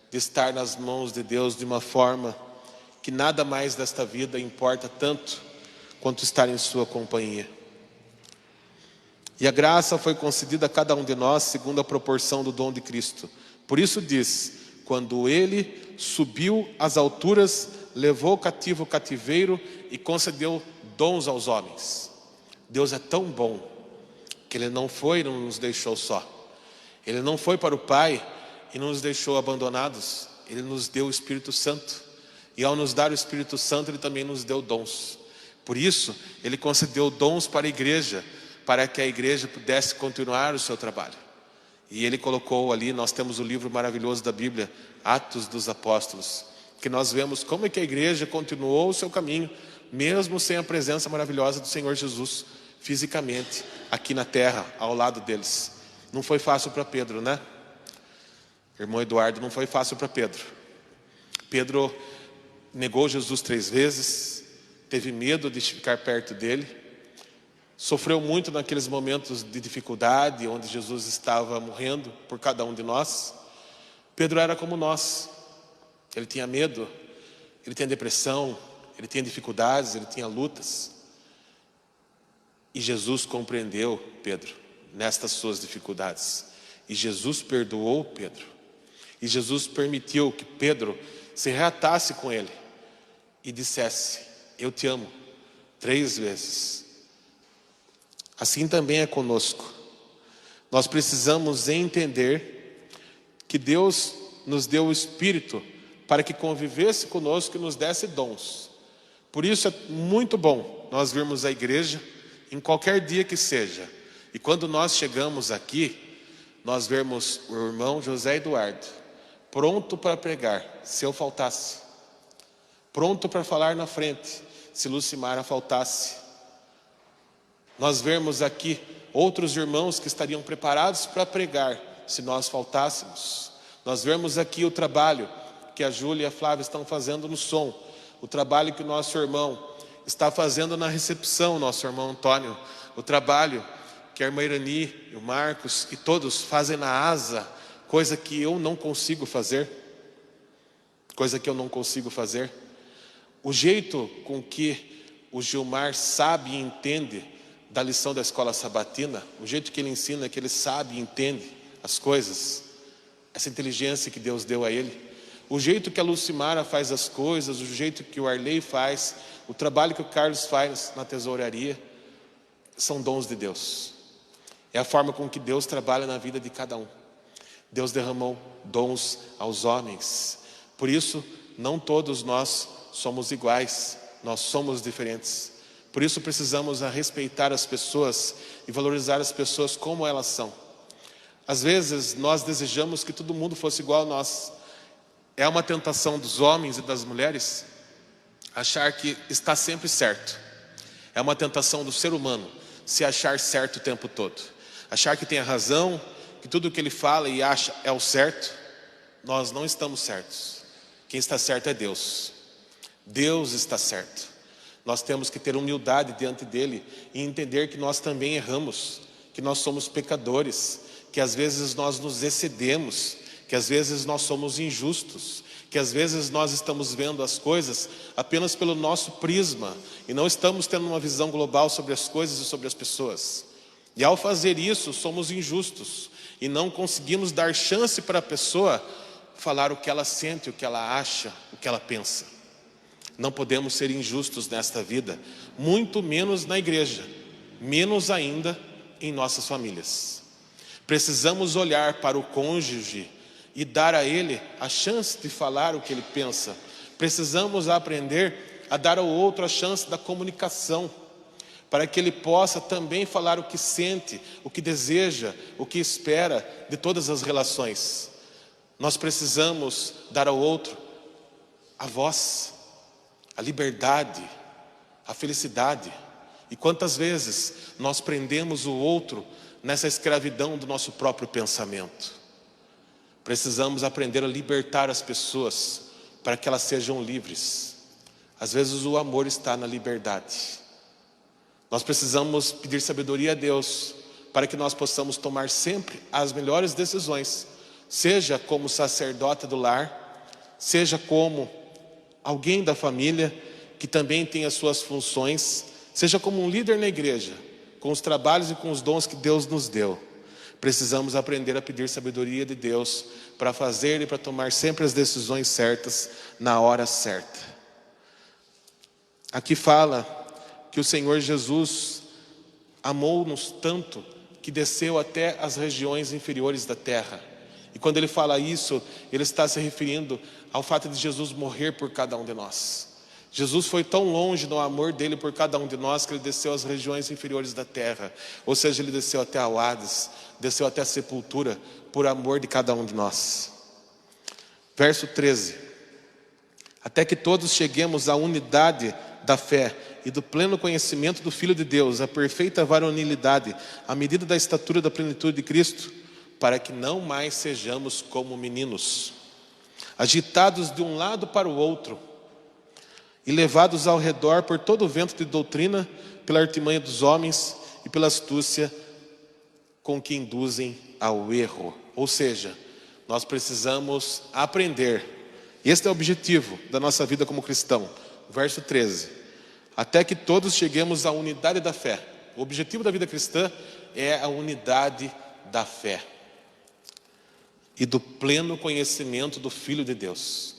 C: de estar nas mãos de Deus de uma forma que nada mais desta vida importa tanto quanto estar em sua companhia. E a graça foi concedida a cada um de nós segundo a proporção do dom de Cristo. Por isso diz, quando ele subiu às alturas, levou cativo o cativeiro e concedeu dons aos homens. Deus é tão bom que Ele não foi e não nos deixou só. Ele não foi para o Pai e não nos deixou abandonados. Ele nos deu o Espírito Santo. E ao nos dar o Espírito Santo, Ele também nos deu dons. Por isso, Ele concedeu dons para a igreja, para que a igreja pudesse continuar o seu trabalho. E Ele colocou ali, nós temos o livro maravilhoso da Bíblia, Atos dos Apóstolos, que nós vemos como é que a igreja continuou o seu caminho, mesmo sem a presença maravilhosa do Senhor Jesus, fisicamente, aqui na terra, ao lado deles. Não foi fácil para Pedro, né? Irmão Eduardo, não foi fácil para Pedro. Pedro negou Jesus 3 vezes, teve medo de ficar perto dele, sofreu muito naqueles momentos de dificuldade, onde Jesus estava morrendo por cada um de nós. Pedro era como nós, ele tinha medo, ele tinha depressão, ele tinha dificuldades, ele tinha lutas. E Jesus compreendeu Pedro nestas suas dificuldades. E Jesus perdoou Pedro. E Jesus permitiu que Pedro se reatasse com ele e dissesse, eu te amo, 3 vezes. Assim também é conosco. Nós precisamos entender que Deus nos deu o Espírito para que convivesse conosco e nos desse dons. Por isso é muito bom nós virmos à igreja em qualquer dia que seja. E quando nós chegamos aqui, nós vemos o irmão José Eduardo pronto para pregar, se eu faltasse. Pronto para falar na frente, se Lucimara faltasse. Nós vemos aqui outros irmãos que estariam preparados para pregar, se nós faltássemos. Nós vemos aqui o trabalho que a Júlia e a Flávia estão fazendo no som, o trabalho que o nosso irmão está fazendo na recepção, nosso irmão Antônio, o trabalho que a irmã Irani e o Marcos e todos fazem na asa, coisa que eu não consigo fazer, o jeito com que o Gilmar sabe e entende da lição da escola sabatina, o jeito que ele ensina, que ele sabe e entende as coisas, essa inteligência que Deus deu a ele, o jeito que a Lucimara faz as coisas, o jeito que o Arley faz, o trabalho que o Carlos faz na tesouraria, são dons de Deus. É a forma com que Deus trabalha na vida de cada um. Deus derramou dons aos homens. Por isso, não todos nós somos iguais, nós somos diferentes. Por isso precisamos respeitar as pessoas e valorizar as pessoas como elas são. Às vezes nós desejamos que todo mundo fosse igual a nós. É uma tentação dos homens e das mulheres achar que está sempre certo. É uma tentação do ser humano se achar certo o tempo todo. Achar que tem a razão, que tudo o que ele fala e acha é o certo. Nós não estamos certos. Quem está certo é Deus. Deus está certo. Nós temos que ter humildade diante dele e entender que nós também erramos, que nós somos pecadores, que às vezes nós nos excedemos, que às vezes nós somos injustos, que às vezes nós estamos vendo as coisas apenas pelo nosso prisma e não estamos tendo uma visão global sobre as coisas e sobre as pessoas. E ao fazer isso, somos injustos e não conseguimos dar chance para a pessoa falar o que ela sente, o que ela acha, o que ela pensa. Não podemos ser injustos nesta vida, muito menos na igreja, menos ainda em nossas famílias. Precisamos olhar para o cônjuge e dar a ele a chance de falar o que ele pensa. Precisamos aprender a dar ao outro a chance da comunicação, para que ele possa também falar o que sente, o que deseja, o que espera de todas as relações. Nós precisamos dar ao outro a voz, a liberdade, a felicidade. E quantas vezes nós prendemos o outro nessa escravidão do nosso próprio pensamento? Precisamos aprender a libertar as pessoas para que elas sejam livres. Às vezes o amor está na liberdade. Nós precisamos pedir sabedoria a Deus para que nós possamos tomar sempre as melhores decisões, seja como sacerdote do lar, seja como alguém da família que também tem as suas funções, seja como um líder na igreja, com os trabalhos e com os dons que Deus nos deu. Precisamos aprender a pedir sabedoria de Deus para fazer e para tomar sempre as decisões certas na hora certa. Aqui fala que o Senhor Jesus amou-nos tanto que desceu até as regiões inferiores da terra. E quando ele fala isso, ele está se referindo ao fato de Jesus morrer por cada um de nós. Jesus foi tão longe no amor dele por cada um de nós que ele desceu às regiões inferiores da terra. Ou seja, ele desceu até ao Hades, desceu até a sepultura por amor de cada um de nós. Verso 13. Até que todos cheguemos à unidade da fé e do pleno conhecimento do Filho de Deus, a perfeita varonilidade, à medida da estatura da plenitude de Cristo, para que não mais sejamos como meninos, agitados de um lado para o outro, e levados ao redor por todo o vento de doutrina, pela artimanha dos homens e pela astúcia com que induzem ao erro. Ou seja, nós precisamos aprender. Este é o objetivo da nossa vida como cristão. Verso 13. Até que todos cheguemos à unidade da fé. O objetivo da vida cristã é a unidade da fé e do pleno conhecimento do Filho de Deus.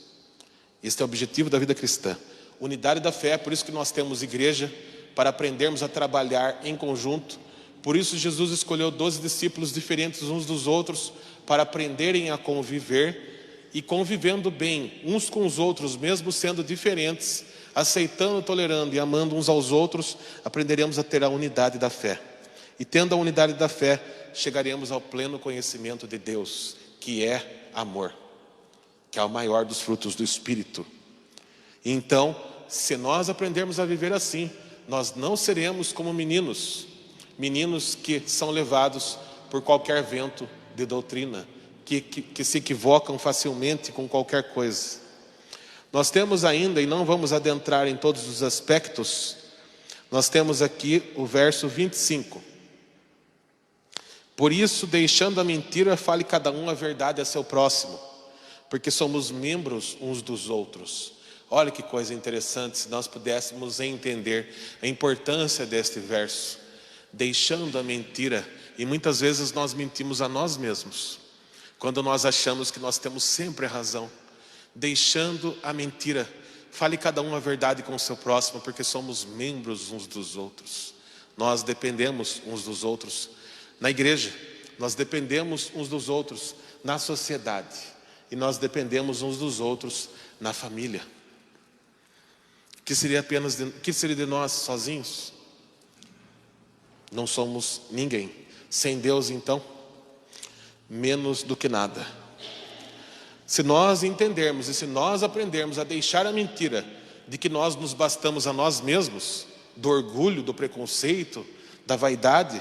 C: Este é o objetivo da vida cristã. Unidade da fé, por isso que nós temos igreja, para aprendermos a trabalhar em conjunto. Por isso Jesus escolheu 12 discípulos diferentes uns dos outros, para aprenderem a conviver, e convivendo bem uns com os outros, mesmo sendo diferentes, aceitando, tolerando e amando uns aos outros, aprenderemos a ter a unidade da fé. E tendo a unidade da fé, chegaremos ao pleno conhecimento de Deus, que é amor, que é o maior dos frutos do Espírito. Então, se nós aprendermos a viver assim, nós não seremos como meninos que são levados por qualquer vento de doutrina, que se equivocam facilmente com qualquer coisa. Nós temos ainda, e não vamos adentrar em todos os aspectos, nós temos aqui o verso 25. Por isso, deixando a mentira, fale cada um a verdade a seu próximo, porque somos membros uns dos outros. Olha que coisa interessante, se nós pudéssemos entender a importância deste verso. deixando a mentira. E muitas vezes nós mentimos a nós mesmos, quando nós achamos que nós temos sempre a razão. Deixando a mentira. Fale cada um a verdade com o seu próximo, porque somos membros uns dos outros. Nós dependemos uns dos outros na igreja, nós dependemos uns dos outros na sociedade, e nós dependemos uns dos outros na família. Que seria de nós sozinhos? Não somos ninguém. Sem Deus, então, menos do que nada. Se nós entendermos e se nós aprendermos a deixar a mentira de que nós nos bastamos a nós mesmos, do orgulho, do preconceito, da vaidade,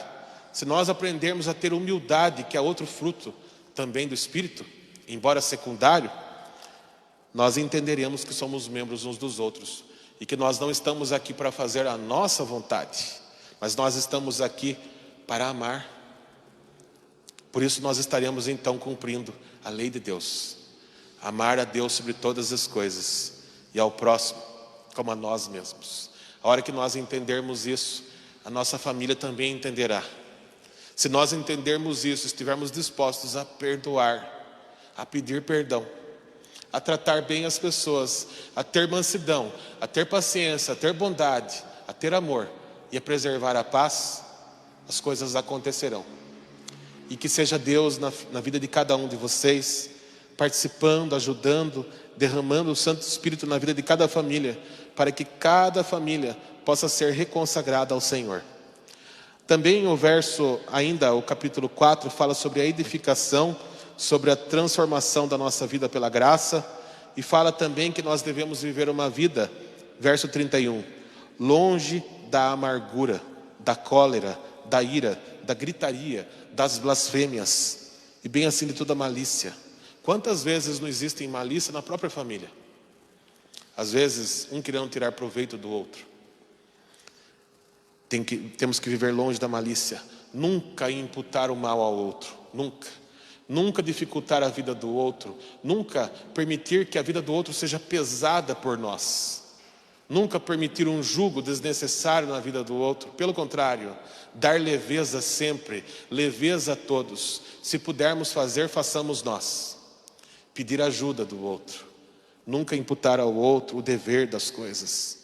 C: se nós aprendermos a ter humildade, que é outro fruto também do Espírito, embora secundário, nós entenderemos que somos membros uns dos outros e que nós não estamos aqui para fazer a nossa vontade, mas nós estamos aqui para amar. Por isso nós estaremos então cumprindo a lei de Deus. Amar a Deus sobre todas as coisas e ao próximo como a nós mesmos. A hora que nós entendermos isso, a nossa família também entenderá. Se nós entendermos isso, estivermos dispostos a perdoar, a pedir perdão, a tratar bem as pessoas, a ter mansidão, a ter paciência, a ter bondade, a ter amor e a preservar a paz, as coisas acontecerão. E que seja Deus na vida de cada um de vocês, participando, ajudando, derramando o Santo Espírito na vida de cada família, para que cada família possa ser reconsagrada ao Senhor. Também o verso, ainda o capítulo 4, fala sobre a edificação, sobre a transformação da nossa vida pela graça, e fala também que nós devemos viver uma vida, verso 31, longe da amargura, da cólera, da ira, da gritaria, das blasfêmias, e bem assim de toda malícia. Quantas vezes não existe malícia na própria família? Às vezes, um querendo tirar proveito do outro. Temos que viver longe da malícia. Nunca imputar o mal ao outro. Nunca. Nunca dificultar a vida do outro. Nunca permitir que a vida do outro seja pesada por nós. Nunca permitir um jugo desnecessário na vida do outro. Pelo contrário, dar leveza sempre. Leveza a todos. Se pudermos fazer, façamos nós. Pedir ajuda do outro. Nunca imputar ao outro o dever das coisas.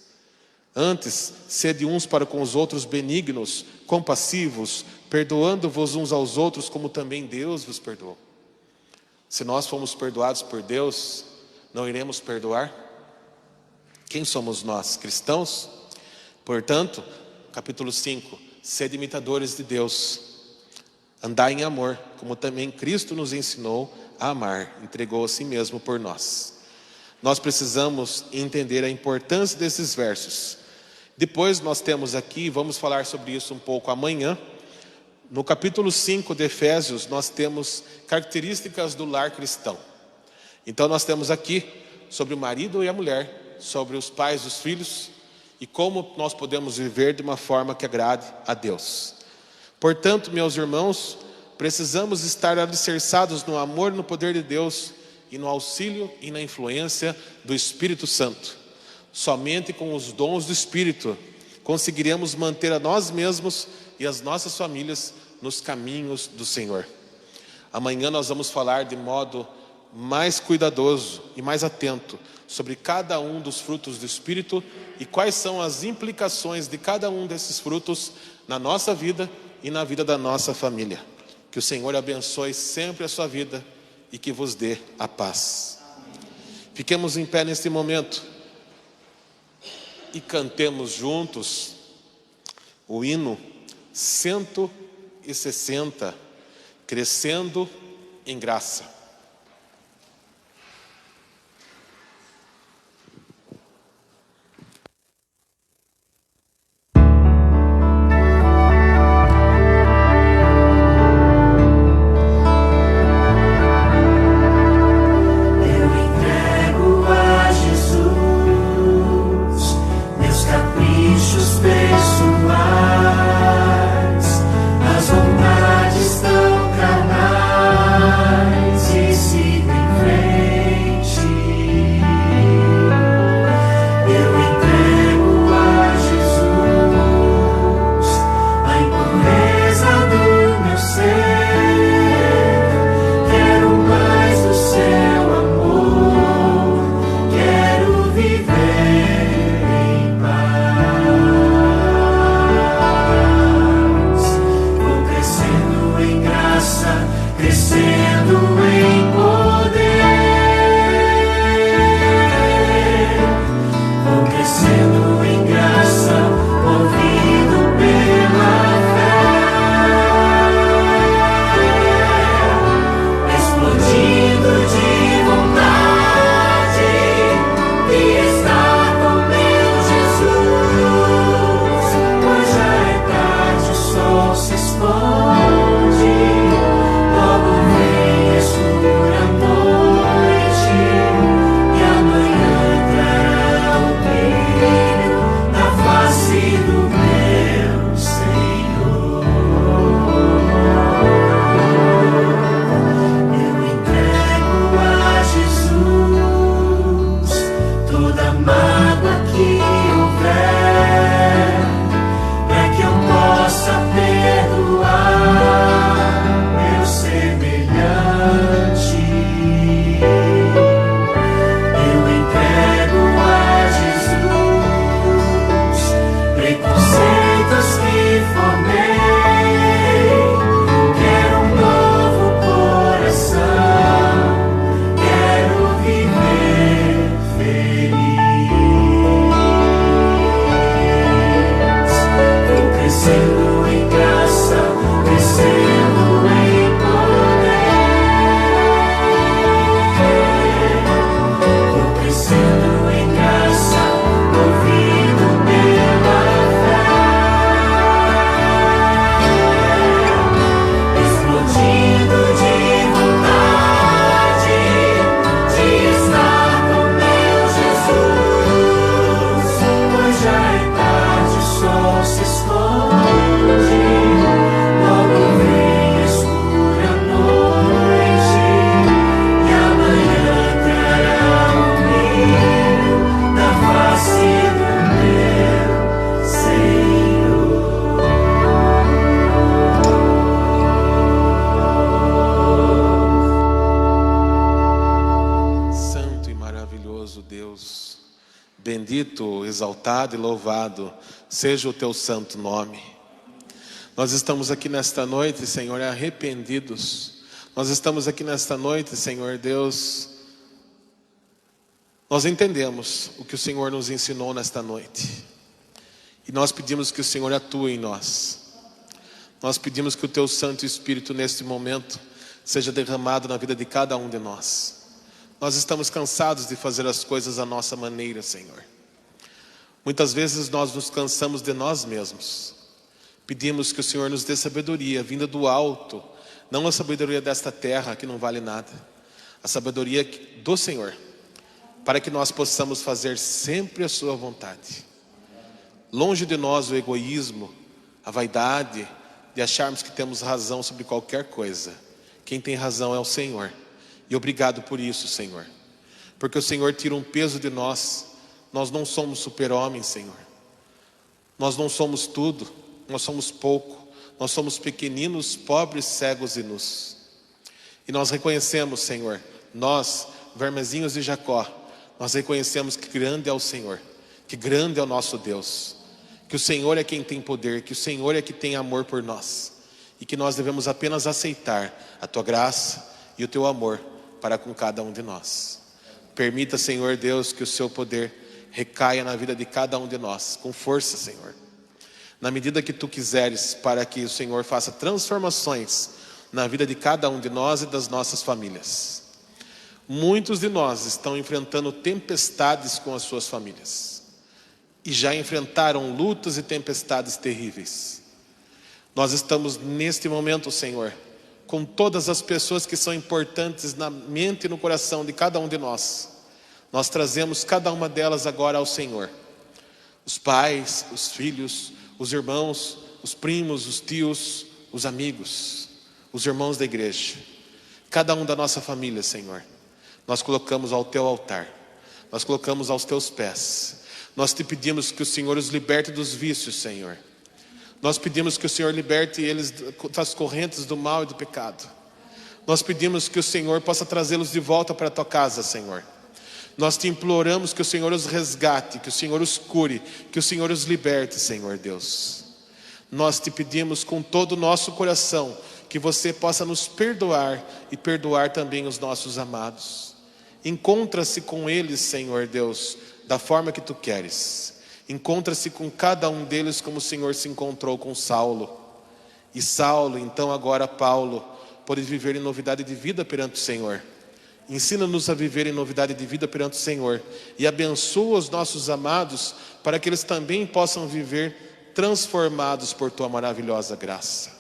C: Antes, sede uns para com os outros benignos, compassivos, perdoando-vos uns aos outros, como também Deus vos perdoou. Se nós fomos perdoados por Deus, não iremos perdoar? Quem somos nós? Cristãos? Portanto, capítulo 5, sede imitadores de Deus. Andai em amor, como também Cristo nos ensinou a amar, entregou a si mesmo por nós. Nós precisamos entender a importância desses versos. Depois nós temos aqui, vamos falar sobre isso um pouco amanhã, no capítulo 5 de Efésios, nós temos características do lar cristão. Então nós temos aqui sobre o marido e a mulher, sobre os pais e os filhos, e como nós podemos viver de uma forma que agrade a Deus. Portanto, meus irmãos, precisamos estar alicerçados no amor e no poder de Deus, e no auxílio e na influência do Espírito Santo. Somente com os dons do Espírito conseguiremos manter a nós mesmos e as nossas famílias nos caminhos do Senhor. Amanhã nós vamos falar de modo mais cuidadoso e mais atento sobre cada um dos frutos do Espírito e quais são as implicações de cada um desses frutos na nossa vida e na vida da nossa família. Que o Senhor abençoe sempre a sua vida e que vos dê a paz. Fiquemos em pé neste momento e cantemos juntos o hino 160, crescendo em graça.
B: As vontades tão carnais
C: Bendito, exaltado e louvado seja o teu santo nome. Nós estamos aqui nesta noite, Senhor, arrependidos. Nós estamos aqui nesta noite, Senhor Deus. Nós entendemos o que o Senhor nos ensinou nesta noite. E nós pedimos que o Senhor atue em nós. Nós pedimos que o teu Santo Espírito neste momento seja derramado na vida de cada um de nós. Nós estamos cansados de fazer as coisas à nossa maneira, Senhor. Muitas vezes nós nos cansamos de nós mesmos. Pedimos que o Senhor nos dê sabedoria vinda do alto, não a sabedoria desta terra que não vale nada, a sabedoria do Senhor, para que nós possamos fazer sempre a sua vontade. Longe de nós o egoísmo, a vaidade de acharmos que temos razão sobre qualquer coisa. Quem tem razão é o Senhor. E obrigado por isso, Senhor. Porque o Senhor tira um peso de nós. Nós não somos super-homens, Senhor. Nós não somos tudo. Nós somos pouco. Nós somos pequeninos, pobres, cegos e nus. E nós reconhecemos, Senhor, nós, vermezinhos de Jacó, nós reconhecemos que grande é o Senhor, que grande é o nosso Deus, que o Senhor é quem tem poder, que o Senhor é que tem amor por nós, e que nós devemos apenas aceitar a tua graça e o teu amor para com cada um de nós. Permita, Senhor Deus, que o seu poder recaia na vida de cada um de nós, com força, Senhor, na medida que tu quiseres, para que o Senhor faça transformações na vida de cada um de nós e das nossas famílias. Muitos de nós estão enfrentando tempestades com as suas famílias, e já enfrentaram lutas e tempestades terríveis. Nós estamos neste momento, Senhor, com todas as pessoas que são importantes na mente e no coração de cada um de nós. Nós trazemos cada uma delas agora ao Senhor. Os pais, os filhos, os irmãos, os primos, os tios, os amigos, os irmãos da igreja. Cada um da nossa família, Senhor, nós colocamos ao teu altar. Nós colocamos aos teus pés. Nós te pedimos que o Senhor os liberte dos vícios, Senhor. Nós pedimos que o Senhor liberte eles das correntes do mal e do pecado. Nós pedimos que o Senhor possa trazê-los de volta para a tua casa, Senhor. Nós te imploramos que o Senhor os resgate, que o Senhor os cure, que o Senhor os liberte, Senhor Deus. Nós te pedimos com todo o nosso coração que você possa nos perdoar e perdoar também os nossos amados. Encontra-se com eles, Senhor Deus, da forma que tu queres. Encontra-se com cada um deles como o Senhor se encontrou com Saulo. E Saulo, então agora Paulo, pode viver em novidade de vida perante o Senhor. Ensina-nos a viver em novidade de vida perante o Senhor. E abençoa os nossos amados para que eles também possam viver transformados por tua maravilhosa graça.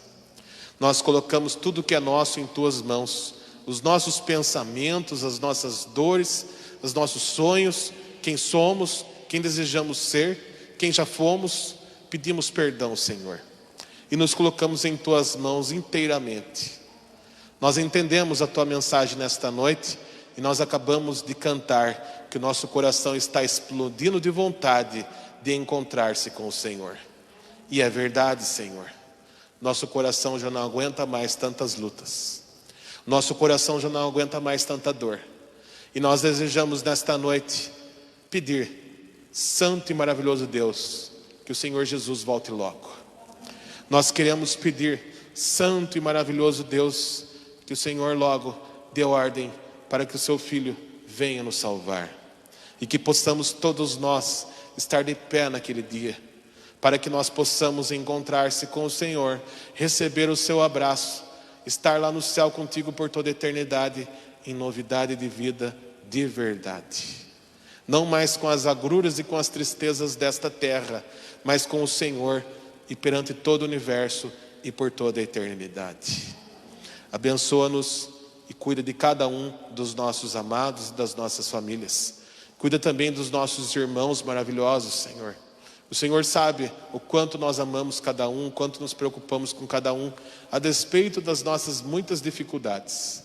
C: Nós colocamos tudo que é nosso em tuas mãos. Os nossos pensamentos, as nossas dores, os nossos sonhos, quem somos, quem desejamos ser, quem já fomos. Pedimos perdão, Senhor, e nos colocamos em tuas mãos inteiramente. Nós entendemos a tua mensagem nesta noite e nós acabamos de cantar que o nosso coração está explodindo de vontade de encontrar-se com o Senhor. E é verdade, Senhor. Nosso coração já não aguenta mais tantas lutas. Nosso coração já não aguenta mais tanta dor. E nós desejamos nesta noite pedir, Santo e maravilhoso Deus, que o Senhor Jesus volte logo. Nós queremos pedir, Santo e maravilhoso Deus, que o Senhor logo dê ordem para que o seu Filho venha nos salvar. E que possamos todos nós estar de pé naquele dia, para que nós possamos encontrar-se com o Senhor, receber o seu abraço, estar lá no céu contigo por toda a eternidade, em novidade de vida de verdade. Não mais com as agruras e com as tristezas desta terra, mas com o Senhor e perante todo o universo e por toda a eternidade. Abençoa-nos e cuida de cada um dos nossos amados e das nossas famílias. Cuida também dos nossos irmãos maravilhosos, Senhor. O Senhor sabe o quanto nós amamos cada um, o quanto nos preocupamos com cada um, a despeito das nossas muitas dificuldades.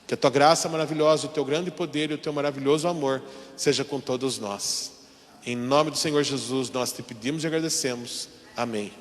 C: Que a tua graça maravilhosa, o teu grande poder e o teu maravilhoso amor seja com todos nós. Em nome do Senhor Jesus, nós te pedimos e agradecemos. Amém.